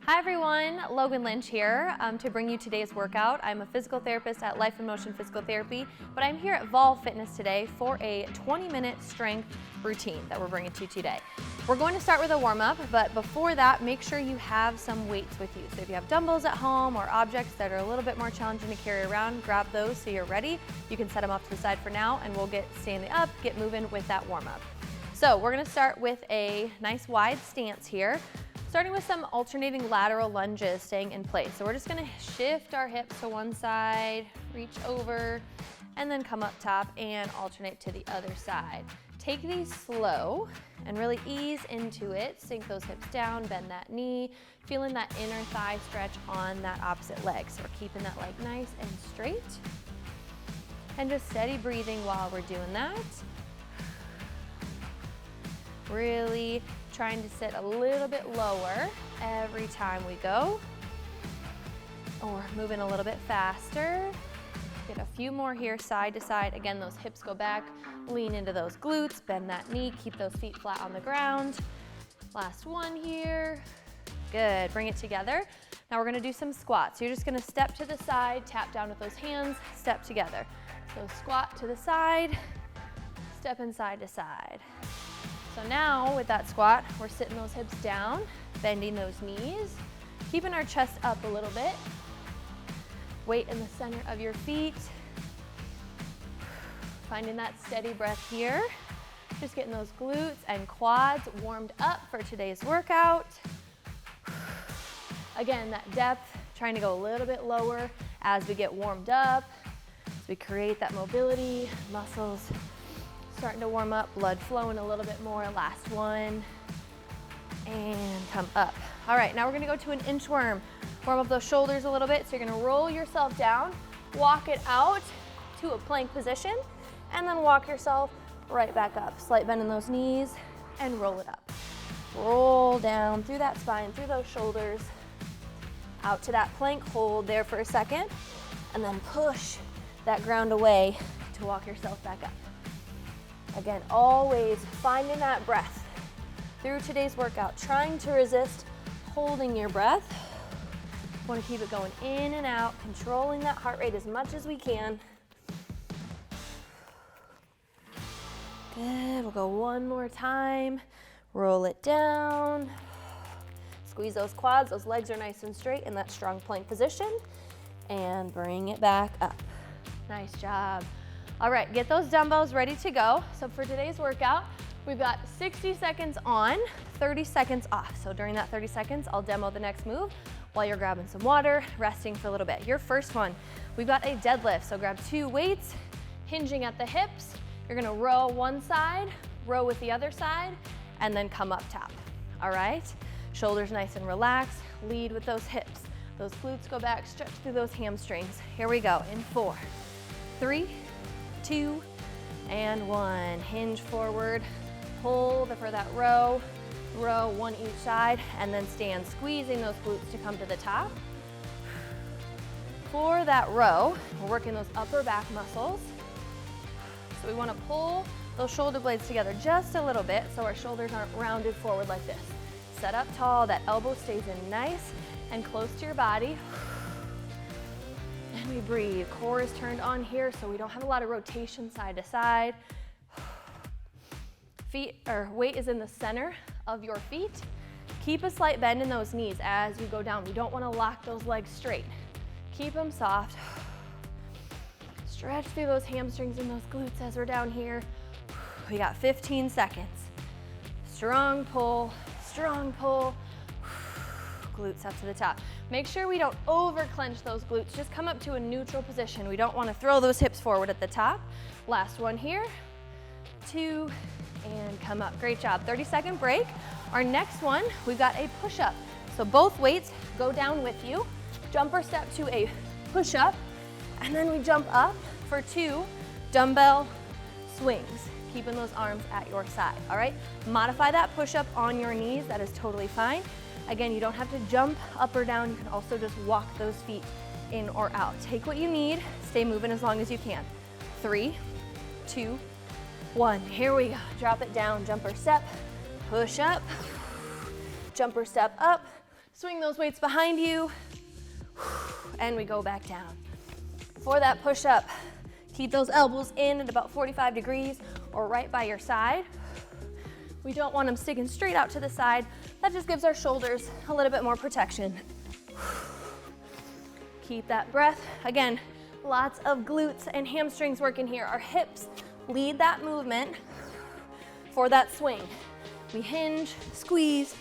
Hi everyone, Logan Lynch here to bring you today's workout. I'm a physical therapist at Life in Motion Physical Therapy, but I'm here at Vol Fitness today for a 20-minute strength routine that we're bringing to you today. We're going to start with a warm-up, but before that, make sure you have some weights with you. So if you have dumbbells at home or objects that are a little bit more challenging to carry around, grab those so you're ready. You can set them off to the side for now, and we'll get standing up, get moving with that warm-up. So we're gonna start with a nice wide stance here. Starting with some alternating lateral lunges, staying in place. So we're just gonna shift our hips to one side, reach over, and then come up top and alternate to the other side. Take these slow and really ease into it. Sink those hips down, bend that knee, feeling that inner thigh stretch on that opposite leg. So we're keeping that leg nice and straight. And just steady breathing while we're doing that. Really trying to sit a little bit lower every time we go, or moving a little bit faster. Get a few more here, side to side. Again, those hips go back, lean into those glutes, bend that knee, keep those feet flat on the ground. Last one here. Good, bring it together. Now we're gonna do some squats. You're just gonna step to the side, tap down with those hands, step together. So squat to the side, step in side to side. So now with that squat, we're sitting those hips down, bending those knees, keeping our chest up a little bit. Weight in the center of your feet. Finding that steady breath here. Just getting those glutes and quads warmed up for today's workout. Again, that depth, trying to go a little bit lower as we get warmed up, as we create that mobility, muscles starting to warm up, blood flowing a little bit more. Last one, and come up. All right, now we're gonna go to an inchworm. Warm up those shoulders a little bit. So you're gonna roll yourself down, walk it out to a plank position, and then walk yourself right back up. Slight bend in those knees, and roll it up. Roll down through that spine, through those shoulders, out to that plank, hold there for a second, and then push that ground away to walk yourself back up. Again, always finding that breath through today's workout, trying to resist holding your breath. Want to keep it going in and out, controlling that heart rate as much as we can. Good, we'll go one more time. Roll it down. Squeeze those quads, those legs are nice and straight in that strong plank position. And bring it back up. Nice job. All right, get those dumbbells ready to go. So for today's workout, we've got 60 seconds on, 30 seconds off. So during that 30 seconds, I'll demo the next move while you're grabbing some water, resting for a little bit. Your first one, we've got a deadlift. So grab two weights, hinging at the hips. You're gonna row one side, row with the other side, and then come up top. All right? Shoulders nice and relaxed. Lead with those hips. Those glutes go back, stretch through those hamstrings. Here we go, in 4, 3, 2, and 1. Hinge forward, hold for that row, one each side, and then stand, squeezing those glutes to come to the top. For that row, we're working those upper back muscles. So we want to pull those shoulder blades together just a little bit so our shoulders aren't rounded forward like this. Set up tall, that elbow stays in nice and close to your body. And we breathe. Core is turned on here so we don't have a lot of rotation side to side. Weight is in the center of your feet. Keep a slight bend in those knees as you go down. We don't want to lock those legs straight. Keep them soft. Stretch through those hamstrings and those glutes as we're down here. We got 15 seconds. Strong pull, glutes up to the top. Make sure we don't over clench those glutes. Just come up to a neutral position. We don't want to throw those hips forward at the top. Last one here, 2, and come up. Great job. 30-second break. Our next one, we've got a push-up. So both weights go down with you. Jumper step to a push-up, and then we jump up for 2 dumbbell swings, keeping those arms at your side, all right? Modify that push-up on your knees. That is totally fine. Again, you don't have to jump up or down. You can also just walk those feet in or out. Take what you need. Stay moving as long as you can. 3, 2, 1. Here we go. Drop it down. Jumper step, push up, jumper step up, Swing those weights behind you, and we go back down. For that push-up, keep those elbows in at about 45 degrees or right by your side. We don't want them sticking straight out to the side. That just gives our shoulders a little bit more protection. Keep that breath. Again, lots of glutes and hamstrings working here. Our hips lead that movement for that swing. We hinge, squeeze,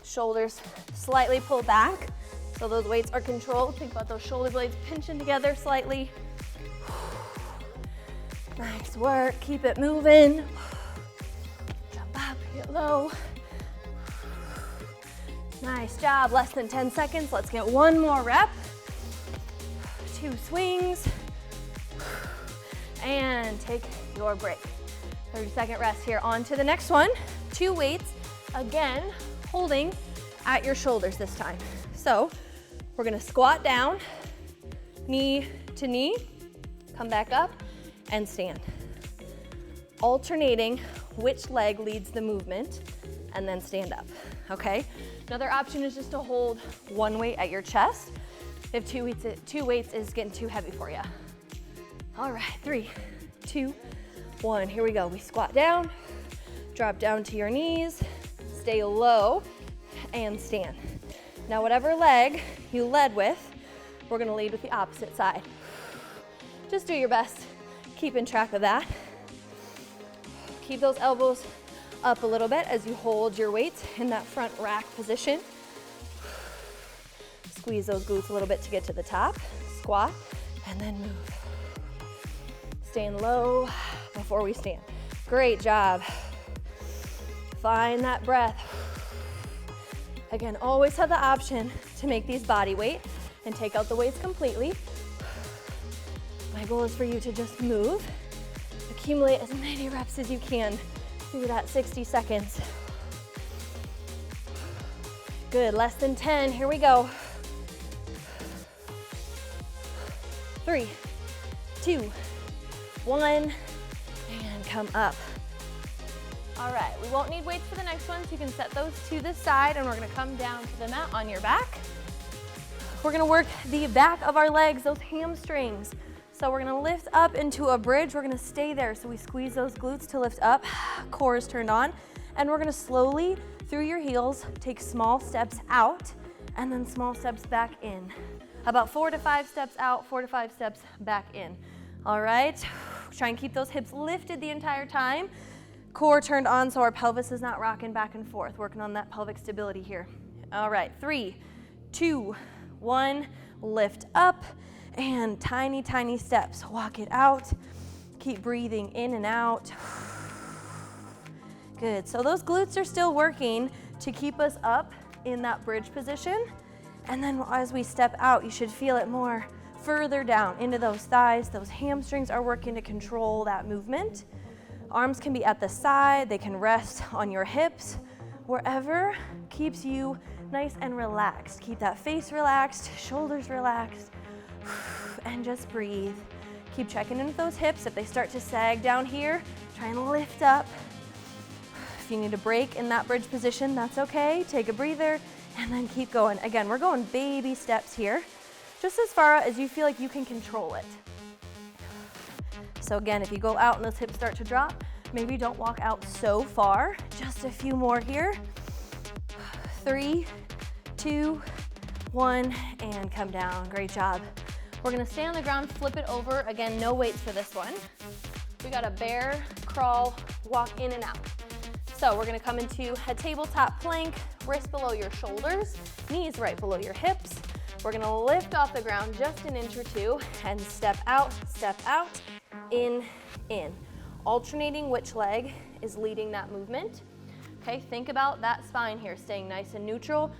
shoulders slightly pull back so those weights are controlled. Think about those shoulder blades pinching together slightly. Nice work, keep it moving. Jump up, get low. Nice job, less than 10 seconds. Let's get one more rep. 2 swings. And take your break. 30-second rest here. On to the next one. 2 weights, again, holding at your shoulders this time. So we're gonna squat down, knee to knee, come back up, and stand. Alternating which leg leads the movement, and then stand up, okay? Another option is just to hold one weight at your chest if two weights is getting too heavy for you. All right, 3, 2, 1, here we go. We squat down, drop down to your knees, stay low, and stand. Now, whatever leg you led with, we're gonna lead with the opposite side. Just do your best keeping track of that. Keep those elbows up a little bit as you hold your weights in that front rack position. Squeeze those glutes a little bit to get to the top. Squat, and then move. Staying low before we stand. Great job. Find that breath. Again, always have the option to make these body weight and take out the weights completely. My goal is for you to just move, accumulate as many reps as you can through that 60 seconds. Good, less than 10, here we go. 3, 2, 1, and come up. All right, we won't need weights for the next one, so you can set those to the side, and we're gonna come down to the mat on your back. We're gonna work the back of our legs, those hamstrings. So we're gonna lift up into a bridge. We're gonna stay there, so we squeeze those glutes to lift up, core is turned on, and we're gonna slowly, through your heels, take small steps out, and then small steps back in. About 4 to 5 steps out, 4 to 5 steps back in. All right, try and keep those hips lifted the entire time. Core turned on so our pelvis is not rocking back and forth, working on that pelvic stability here. All right, 3, 2, 1, lift up, and tiny, tiny steps. Walk it out. Keep breathing in and out. Good, so those glutes are still working to keep us up in that bridge position. And then as we step out, you should feel it more further down into those thighs. Those hamstrings are working to control that movement. Arms can be at the side, they can rest on your hips, wherever keeps you nice and relaxed. Keep that face relaxed, shoulders relaxed, and just breathe. Keep checking in with those hips. If they start to sag down here, try and lift up. If you need a break in that bridge position, that's okay. Take a breather and then keep going. Again, we're going baby steps here, just as far as you feel like you can control it. So again, if you go out and those hips start to drop, maybe don't walk out so far. Just a few more here. 3, 2, 1, and come down. Great job. We're gonna stay on the ground, flip it over. Again, no weights for this one. We got a bear, crawl, walk in and out. So we're gonna come into a tabletop plank, wrists below your shoulders, knees right below your hips. We're gonna lift off the ground just an inch or two and step out, in. Alternating which leg is leading that movement. Okay, think about that spine here, staying nice and neutral.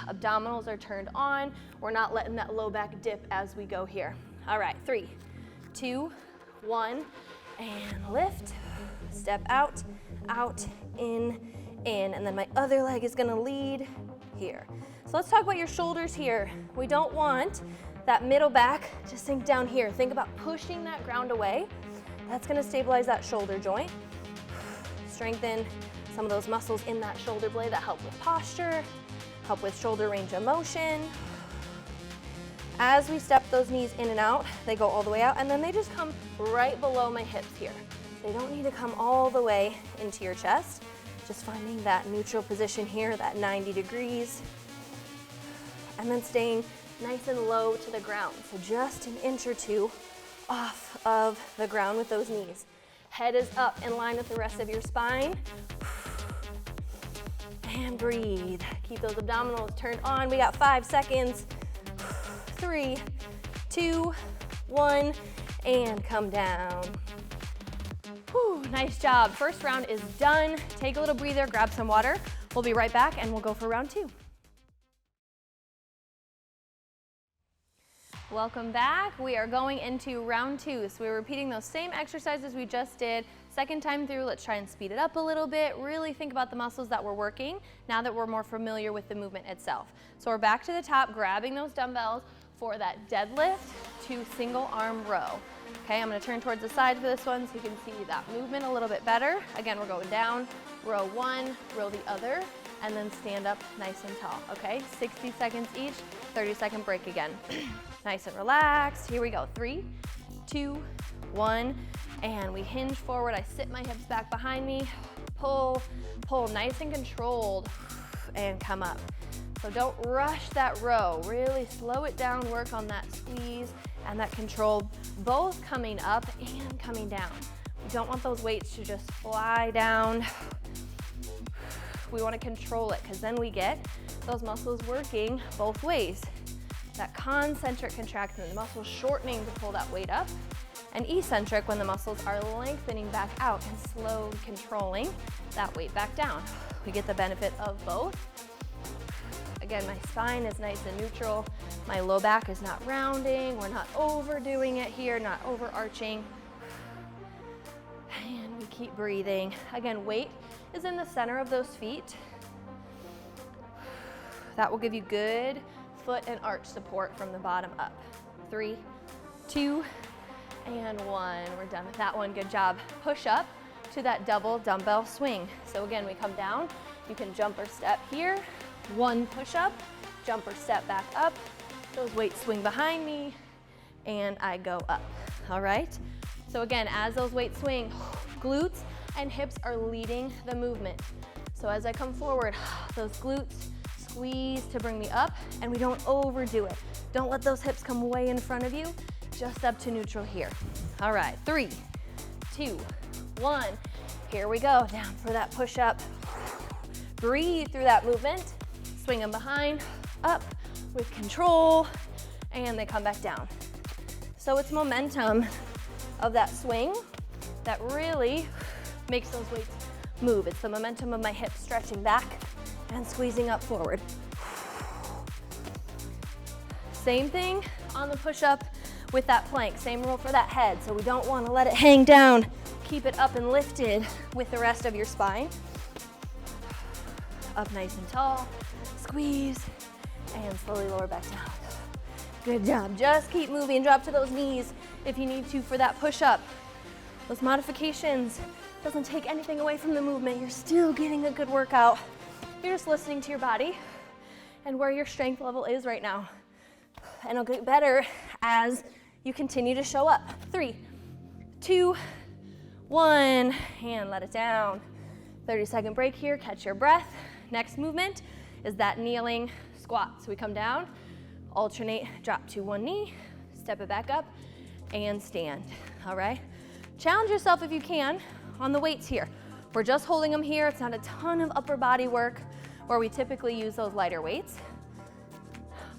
Abdominals are turned on. We're not letting that low back dip as we go here. All right, 3, 2, 1, and lift. Step out, in, and then my other leg is gonna lead here. So let's talk about your shoulders here. We don't want that middle back to sink down here. Think about pushing that ground away. That's gonna stabilize that shoulder joint. Strengthen some of those muscles in that shoulder blade that help with posture, help with shoulder range of motion. As we step those knees in and out, they go all the way out, and then they just come right below my hips here. They don't need to come all the way into your chest. Just finding that neutral position here, that 90 degrees, and then staying nice and low to the ground. So just an inch or two off of the ground with those knees. Head is up in line with the rest of your spine. And breathe. Keep those abdominals turned on. We got 5 seconds. 3, 2, 1, and come down. Whew, nice job. First round is done. Take a little breather, grab some water. We'll be right back and we'll go for round 2. Welcome back. We are going into round 2. So we're repeating those same exercises we just did. Second time through, let's try and speed it up a little bit. Really think about the muscles that we're working now that we're more familiar with the movement itself. So we're back to the top, grabbing those dumbbells for that deadlift to single arm row. Okay, I'm gonna turn towards the side for this one so you can see that movement a little bit better. Again, we're going down, row one, row the other, and then stand up nice and tall, okay? 60 seconds each, 30-second break again. Nice and relaxed. Here we go. 3, 2, 1, and we hinge forward. I sit my hips back behind me, pull, pull, nice and controlled, and come up. So don't rush that row. Really slow it down, work on that squeeze and that control, both coming up and coming down. We don't want those weights to just fly down. We want to control it because then we get those muscles working both ways. That concentric contraction, the muscles shortening to pull that weight up, and eccentric when the muscles are lengthening back out and slowly controlling that weight back down. We get the benefit of both. Again, my spine is nice and neutral. My low back is not rounding. We're not overdoing it here, not overarching. And we keep breathing. Again, weight is in the center of those feet. That will give you good foot and arch support from the bottom up. 3, 2, and 1. We're done with that one. Good job. Push up to that double dumbbell swing. So again, we come down. You can jump or step here. 1 push up, jump or step back up. Those weights swing behind me, and I go up. All right? So again, as those weights swing, glutes and hips are leading the movement. So as I come forward, those glutes squeeze to bring me up, and we don't overdo it. Don't let those hips come way in front of you, just up to neutral here. All right, 3, 2, 1. Here we go, down for that push up. Breathe through that movement. Swing them behind, up with control, and they come back down. So it's momentum of that swing that really makes those weights move. It's the momentum of my hips stretching back and squeezing up forward. Same thing on the push-up with that plank. Same rule for that head. So we don't want to let it hang down. Keep it up and lifted with the rest of your spine. Up nice and tall. Squeeze, and slowly lower back down. Good job. Just keep moving. Drop to those knees if you need to for that push-up. Those modifications doesn't take anything away from the movement. You're still getting a good workout. You're just listening to your body and where your strength level is right now. And it'll get better as you continue to show up. 3, 2, 1, and let it down. 30-second break here. Catch your breath. Next movement is that kneeling squat. So we come down, alternate, drop to one knee, step it back up, and stand. All right? Challenge yourself if you can on the weights here. We're just holding them here. It's not a ton of upper body work where we typically use those lighter weights.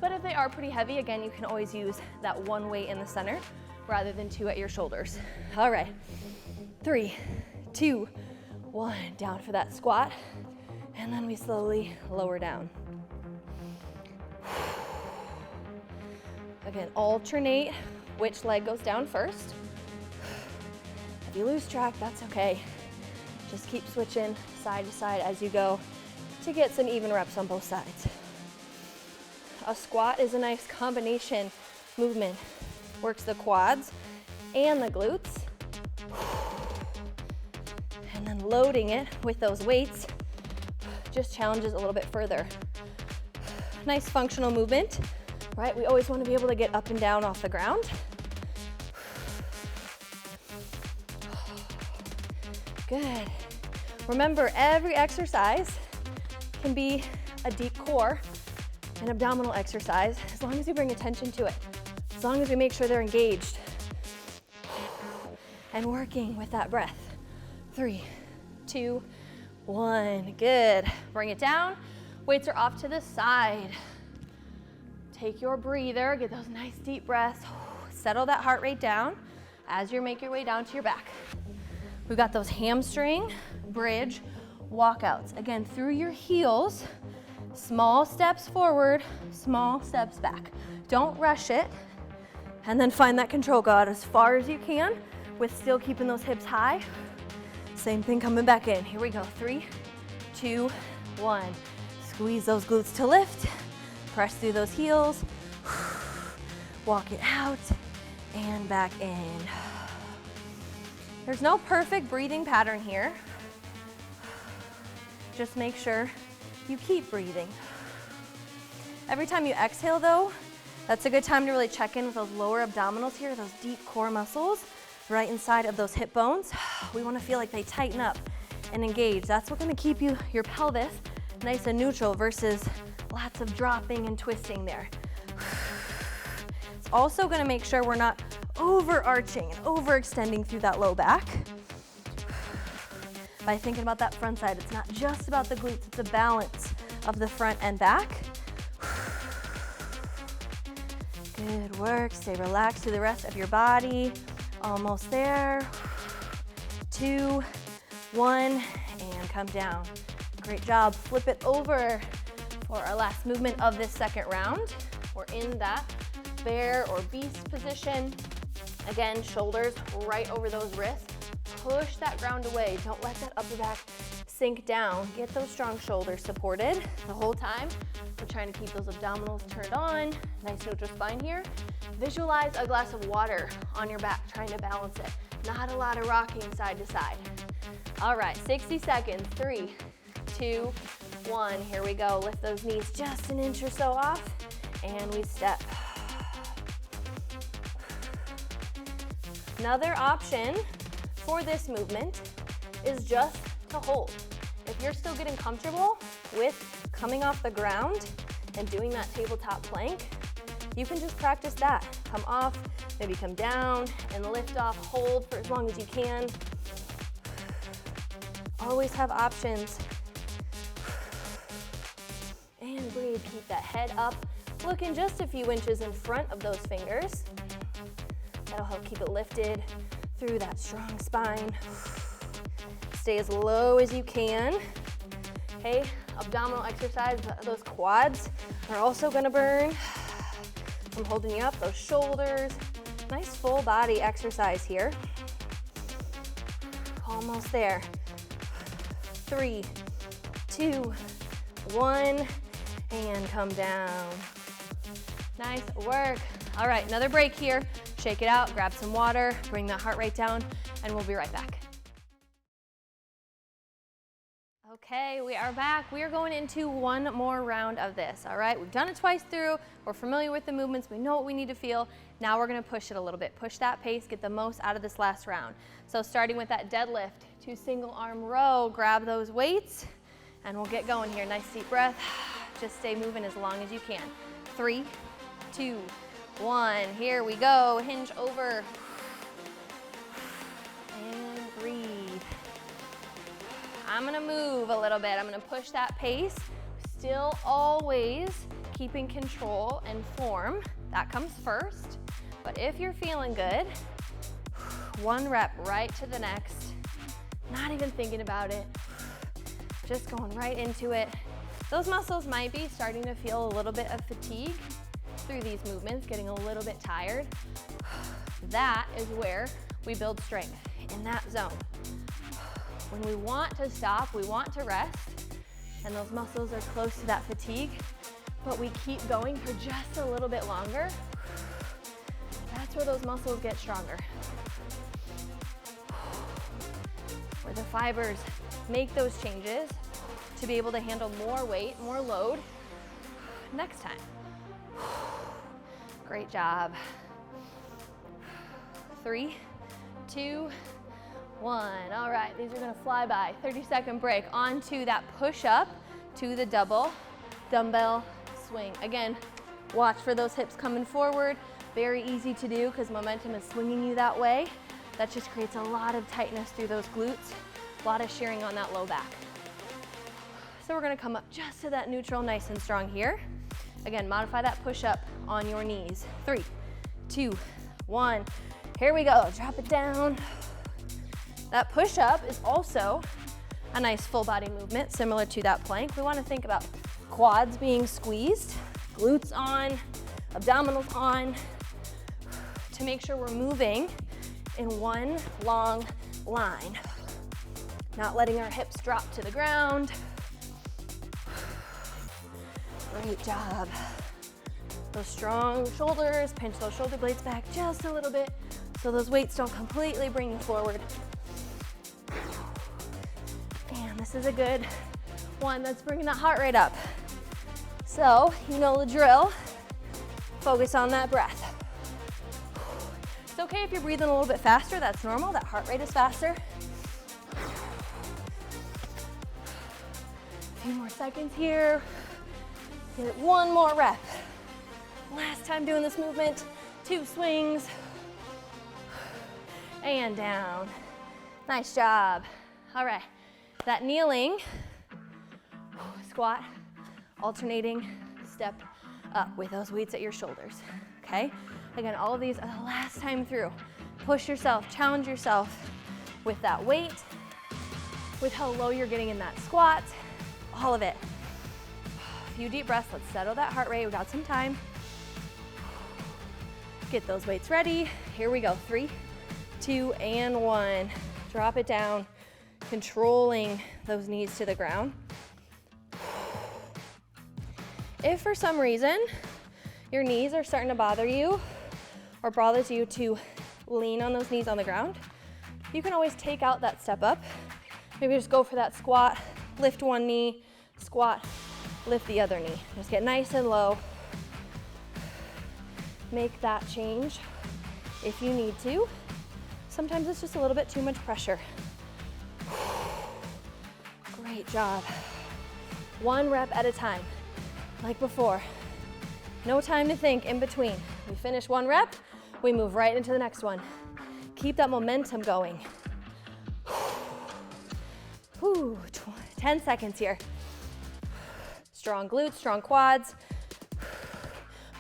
But if they are pretty heavy, again, you can always use that one weight in the center rather than 2 at your shoulders. All right, 3, 2, 1, down for that squat. And then we slowly lower down. Again, alternate which leg goes down first. If you lose track, that's okay. Just keep switching side to side as you go to get some even reps on both sides. A squat is a nice combination movement. Works the quads and the glutes. And then loading it with those weights just challenges a little bit further. Nice functional movement, right? We always want to be able to get up and down off the ground. Good. Remember, every exercise can be a deep core and abdominal exercise as long as you bring attention to it, as long as we make sure they're engaged and working with that breath. 3, 2, 1. Good. Bring it down. Weights are off to the side. Take your breather, get those nice deep breaths. Settle that heart rate down as you make your way down to your back. We've got those hamstring, bridge, walkouts. Again, through your heels, small steps forward, small steps back. Don't rush it, and then find that control God as far as you can with still keeping those hips high. Same thing coming back in. Here we go. 3, 2, 1. Squeeze those glutes to lift. Press through those heels. Walk it out and back in. There's no perfect breathing pattern here. Just make sure you keep breathing. Every time you exhale though, that's a good time to really check in with those lower abdominals here, those deep core muscles right inside of those hip bones. We want to feel like they tighten up and engage. That's what's going to keep your pelvis nice and neutral versus lots of dropping and twisting there. It's also going to make sure we're not overarching and overextending through that low back. By thinking about that front side, it's not just about the glutes, it's a balance of the front and back. Good work. Stay relaxed through the rest of your body. Almost there. 2, 1, and come down. Great job. Flip it over for our last movement of this second round. We're in that bear or beast position. Again, shoulders right over those wrists. Push that ground away. Don't let that upper back sink down. Get those strong shoulders supported the whole time. We're trying to keep those abdominals turned on. Nice neutral spine here. Visualize a glass of water on your back, trying to balance it. Not a lot of rocking side to side. All right, 60 seconds. 3, 2, 1. Here we go. Lift those knees just an inch or so off, and we step. Another option for this movement is just to hold. If you're still getting comfortable with coming off the ground and doing that tabletop plank, you can just practice that. Come off, maybe come down and lift off, hold for as long as you can. Always have options. And breathe, keep that head up, looking just a few inches in front of those fingers. That'll help keep it lifted through that strong spine. Stay as low as you can. Okay, abdominal exercise, those quads are also gonna burn from holding you up, those shoulders. Nice full body exercise here. Almost there. 3, 2, 1, and come down. Nice work. All right, another break here. Shake it out, grab some water, bring that heart rate down, and we'll be right back. Okay, we are back. We are going into one more round of this, all right? We've done it twice through. We're familiar with the movements. We know what we need to feel. Now we're gonna push it a little bit. Push that pace, get the most out of this last round. So starting with that deadlift, 2 single arm row, grab those weights, and we'll get going here. Nice deep breath. Just stay moving as long as you can. 3, 2, 1. Here we go. Hinge over. And breathe. I'm gonna move a little bit. I'm gonna push that pace. Still always keeping control and form. That comes first. But if you're feeling good, 1 rep right to the next. Not even thinking about it. Just going right into it. Those muscles might be starting to feel a little bit of fatigue through these movements, getting a little bit tired. That is where we build strength, in that zone. When we want to stop, we want to rest, and those muscles are close to that fatigue, but we keep going for just a little bit longer, that's where those muscles get stronger. where the fibers make those changes to be able to handle more weight, more load next time. Great job. 3, 2, 1. All right, these are gonna fly by. 30-second break. Onto that push-up to the double dumbbell swing. Again, watch for those hips coming forward. Very easy to do because momentum is swinging you that way. That just creates a lot of tightness through those glutes, a lot of shearing on that low back. So we're gonna come up just to that neutral, nice and strong here. Again, modify that push-up on your knees. 3, 2, 1. Here we go, drop it down. That push-up is also a nice full body movement, similar to that plank. We wanna think about quads being squeezed, glutes on, abdominals on, to make sure we're moving in one long line. Not letting our hips drop to the ground. Great job. Those strong shoulders, pinch those shoulder blades back just a little bit so those weights don't completely bring you forward. And this is a good one that's bringing that heart rate up. So, you know the drill. Focus on that breath. It's okay if you're breathing a little bit faster, that's normal, that heart rate is faster. A few more seconds here. Get it, one more rep. Last time doing this movement, 2 swings. And down. Nice job. All right, that kneeling squat, alternating step up with those weights at your shoulders, okay? Again, all of these are the last time through. Push yourself, challenge yourself with that weight, with how low you're getting in that squat, all of it. A few deep breaths, let's settle that heart rate, we got some time. Get those weights ready. Here we go, 3, 2, and 1. Drop it down, controlling those knees to the ground. If for some reason your knees are starting to bother you or bothers you to lean on those knees on the ground, you can always take out that step up. Maybe just go for that squat, lift one knee, squat, lift the other knee. Just get nice and low. Make that change if you need to. Sometimes it's just a little bit too much pressure. Great job. 1 rep at a time, like before. No time to think in between. We finish 1 rep, we move right into the next one. Keep that momentum going. 10 seconds here. Strong glutes, strong quads.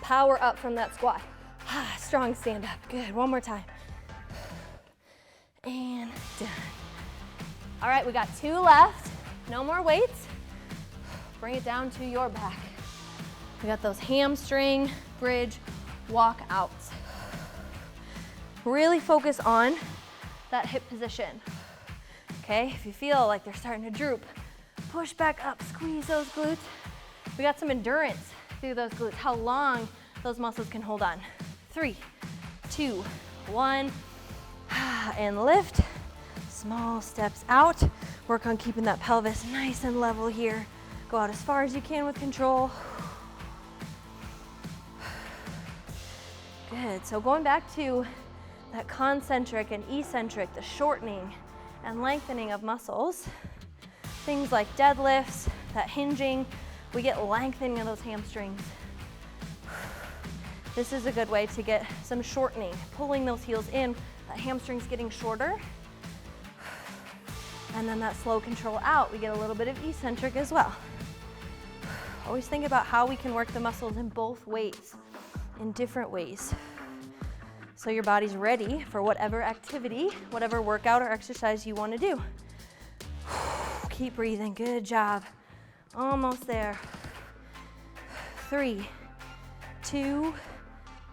Power up from that squat. Strong stand up. Good, one more time. And done. All right, we got 2 left. No more weights. Bring it down to your back. We got those hamstring bridge walk outs. Really focus on that hip position. Okay, if you feel like they're starting to droop, push back up, squeeze those glutes. We got some endurance through those glutes, how long those muscles can hold on. 3, 2, 1, and lift. Small steps out. Work on keeping that pelvis nice and level here. Go out as far as you can with control. Good, so going back to that concentric and eccentric, the shortening and lengthening of muscles. Things like deadlifts, that hinging, we get lengthening of those hamstrings. This is a good way to get some shortening, pulling those heels in, that hamstring's getting shorter. And then that slow control out, we get a little bit of eccentric as well. Always think about how we can work the muscles in both ways, in different ways. So your body's ready for whatever activity, whatever workout or exercise you want to do. Keep breathing, good job. Almost there. 3, 2,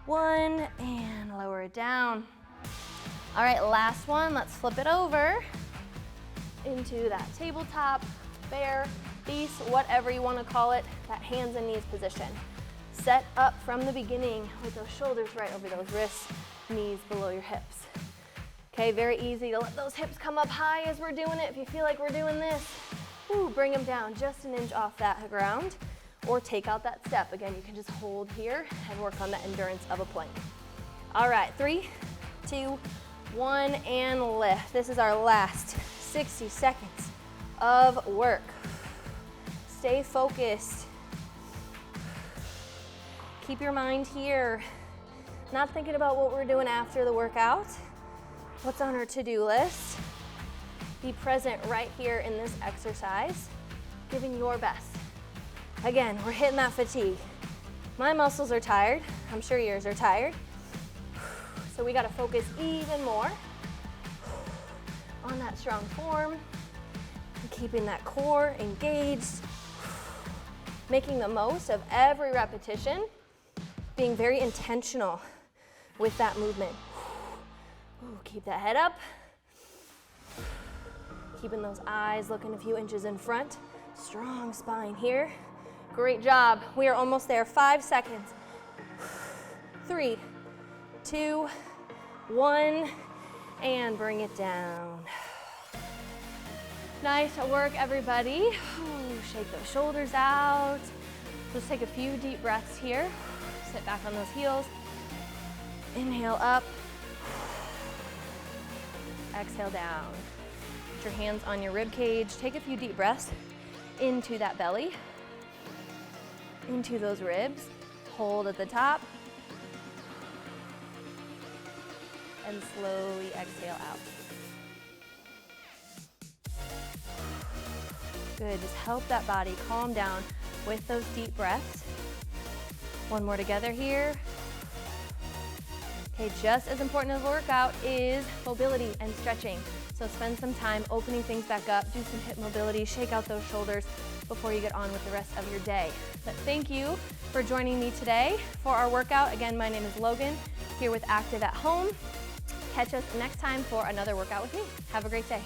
1, and lower it down. All right, last one, let's flip it over into that tabletop, bear, beast, whatever you want to call it, that hands and knees position. Set up from the beginning with those shoulders right over those wrists, knees below your hips. Okay, very easy to let those hips come up high as we're doing it. If you feel like we're doing this, bring them down just an inch off that ground, or take out that step. Again, you can just hold here and work on the endurance of a plank. All right, 3, 2, 1, and lift. This is our last 60 seconds of work. Stay focused. Keep your mind here. Not thinking about what we're doing after the workout. What's on our to-do list? Be present right here in this exercise, giving your best. Again, we're hitting that fatigue. My muscles are tired. I'm sure yours are tired. So we gotta focus even more on that strong form and keeping that core engaged, making the most of every repetition, being very intentional with that movement. Keep that head up. Keeping those eyes looking a few inches in front. Strong spine here. Great job. We are almost there. 5 seconds. 3, 2, 1, and bring it down. Nice work, everybody. Shake those shoulders out. Let's take a few deep breaths here. Sit back on those heels. Inhale up. Exhale down. Put your hands on your rib cage. Take a few deep breaths into that belly, into those ribs. Hold at the top. And slowly exhale out. Good, just help that body calm down with those deep breaths. One more together here. Okay, just as important as the workout is mobility and stretching. So spend some time opening things back up, do some hip mobility, shake out those shoulders before you get on with the rest of your day. But thank you for joining me today for our workout. Again, my name is Logan, here with Active at Home. Catch us next time for another workout with me. Have a great day.